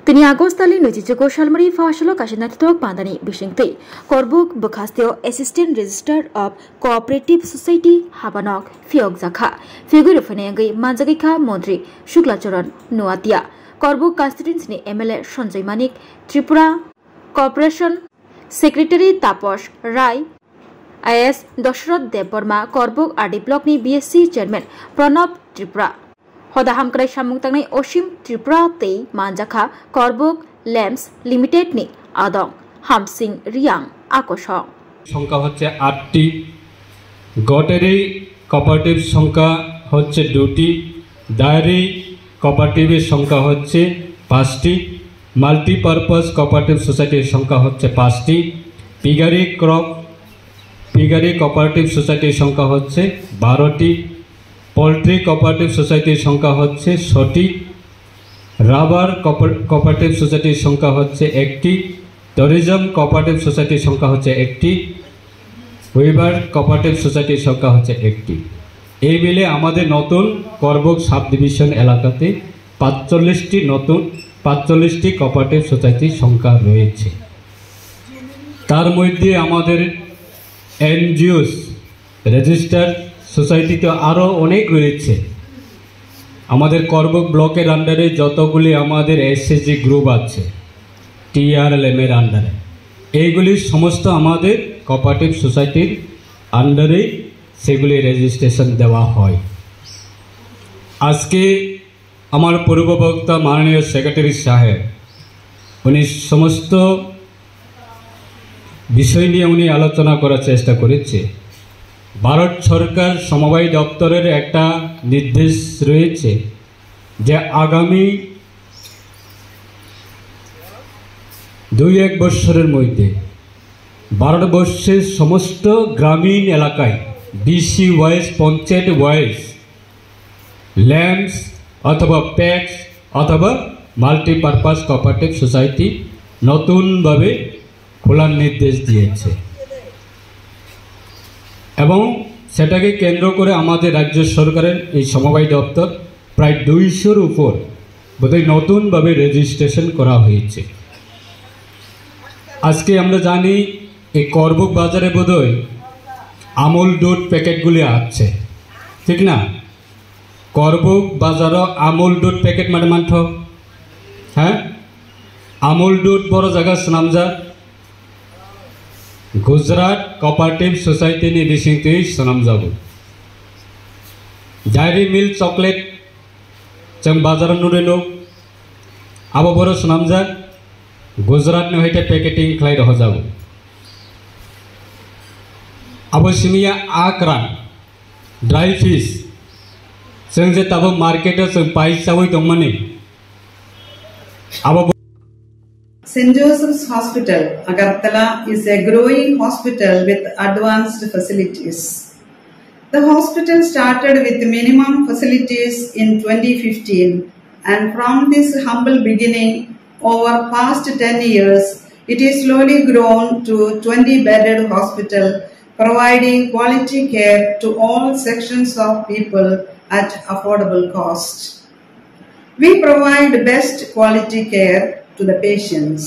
Tini Agostali Nujigo Shalmari Fashalo Kashinatok Pandani Bishingti, Korbuk Bukastio, Assistant Register of Cooperative Society, Habanok, Fiog Zaka, Figure of Fanangi, Manzagika, Mondri, Shuklacharan, Nuatia, Korbuk Castins ni MLA Shonjay Manik, Tripura Corporation Secretary Taposh Rai, IS Doshrod Deborma, Korbuk RD Block ni BSc Chairman, Pranab Tripura. Hoda hamkrai samung tangnai Oshim Tripura tei manjakha Korbuk Lamps Limited ni adong Hamsing Riang Akosong. সংখ্যা হচ্ছে 8টি, গটেরি cooperative সংখ্যা হচ্ছে 2টি, diary কোঅপারেটিভের সংখ্যা হচ্ছে 5টি, multipurpose cooperative সোসাইটির সংখ্যা হচ্ছে 5টি, পিগারি কোঅপারেটিভ সোসাইটির সংখ্যা হচ্ছে 12টি, পোল্ট্রি কোঅপারেটিভ সোসাইটির সংখ্যা হচ্ছে 6টি, রাবার কোঅপারেটিভ সোসাইটির সংখ্যা হচ্ছে 1টি, ট্যুরিজম কোঅপারেটিভ সোসাইটির সংখ্যা হচ্ছে 1টি, উইভার কোঅপারেটিভ সোসাইটির সংখ্যা হচ্ছে 1টি। এই মিলে আমাদের নতুন করবুক সাব ডিভিশন এলাকাতে 45টি কোঅপারেটিভ সোসাইটির সংখ্যা রয়েছে। তার মধ্যে আমাদের এনজিওস রেজিস্টার সোসাইটি তো আরও অনেক রয়েছে। আমাদের করবুক ব্লকের আন্ডারে যতগুলি আমাদের এসএসজি গ্রুপ আছে TRLM এর আন্ডারে, এইগুলি সমস্ত আমাদের কোঅপারেটিভ সোসাইটির আন্ডারে সেগুলি রেজিস্ট্রেশন দেওয়া হয়। আজকে আমার পূর্ববক্তা মাননীয় সেক্রেটারি সাহেব উনি সমস্ত বিষয় নিয়ে উনি আলোচনা করার চেষ্টা করেছে। ভারত সরকার সমবায় দপ্তরের একটা নির্দেশ রয়েছে যে আগামী 2-1 বছরের মধ্যে ভারতবর্ষের সমস্ত গ্রামীণ এলাকায় BC wise panchayat wise lamps অথবা প্যাক্স অথবা মাল্টিপারপাস কোঅপারেটিভ সোসাইটি নতুনভাবে খোলার নির্দেশ দিয়েছে এবং সেটাকে কেন্দ্র করে আমাদের রাজ্য সরকারের এই সমবায় দপ্তর প্রায় 200-র উপর বোধহয় নতুনভাবে রেজিস্ট্রেশন করা হয়েছে। আজকে আমরা জানি এই করবুক বাজারে বোধহয় আমুল দুধ প্যাকেটগুলি আছে, ঠিক না? করবুক বাজারও আমুল দুধ প্যাকেট মানে মানঠ, হ্যাঁ? আমুল দুধ বড় জায়গা সুনামজা Gujarat cooperative society ni bisingti sunamjabu. Dairy Milk Chocolate जों बाजाराव नुदों आबो बरो सुनामजा गुजरात नि हयते पैकेटिंग खालाय रह जाबो आबो सिमिया आक्रान ड्राई फिश जों जे ताबो मार्केटआव जों पाइसावै दंमाने आबो St. Joseph's Hospital, Agartala is a growing hospital with advanced facilities. The hospital started with minimum facilities in 2015, and from this humble beginning, over past 10 years, it is slowly grown to 20-bedded hospital, providing quality care to all sections of people at affordable cost. We provide best quality care to the patients.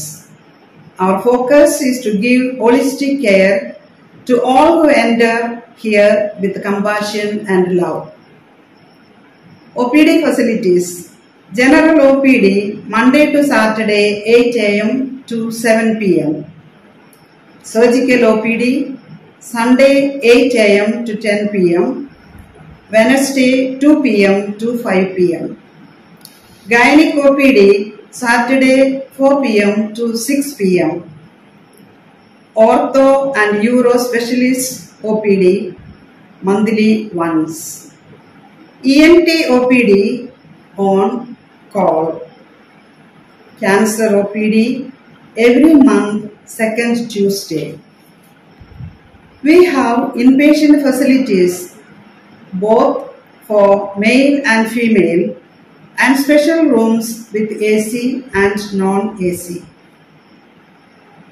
Our focus is to give holistic care to all who enter here with compassion and love. OPD facilities. General OPD Monday to Saturday 8 a.m. to 7 p.m. Surgical OPD Sunday 8 a.m. to 10 p.m. Wednesday 2 p.m. to 5 p.m. Gynec OPD Saturday 4 p.m. to 6 p.m. Ortho and Uro Specialist OPD monthly once. ENT OPD on call. Cancer OPD every month second Tuesday. We have inpatient facilities both for male and female and special rooms with AC and non-AC.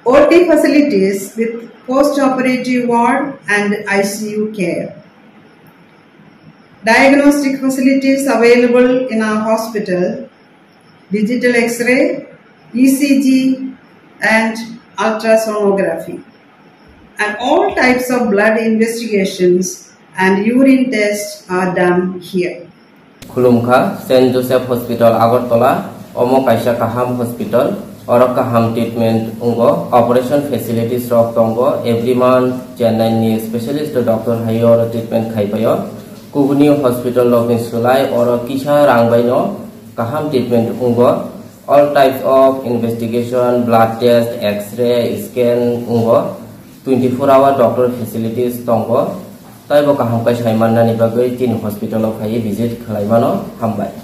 OT facilities with post-operative ward and ICU care. diagnostic facilities available in our hospital, digital X-ray, ECG and ultrasonography, and all types of blood investigations and urine tests are done here. Khulumkha St. Joseph Hospital Agartala, Omo Kaisha Kaham Hospital, Oro Kaham treatment ungo, operation facilities rock tongo, every month Chennai specialist Dr. Hayor treatment khaipayo, Kubuni Hospital Lokin Sulai, Oro Kisha Rangbaino, Kaham treatment ungo, all types of investigation, blood test, X-ray, scan ungo, 24-hour doctor facilities tongo. Taibo kaham kai saimana ni bagai tin hospital of hai visit khalaimano hambai.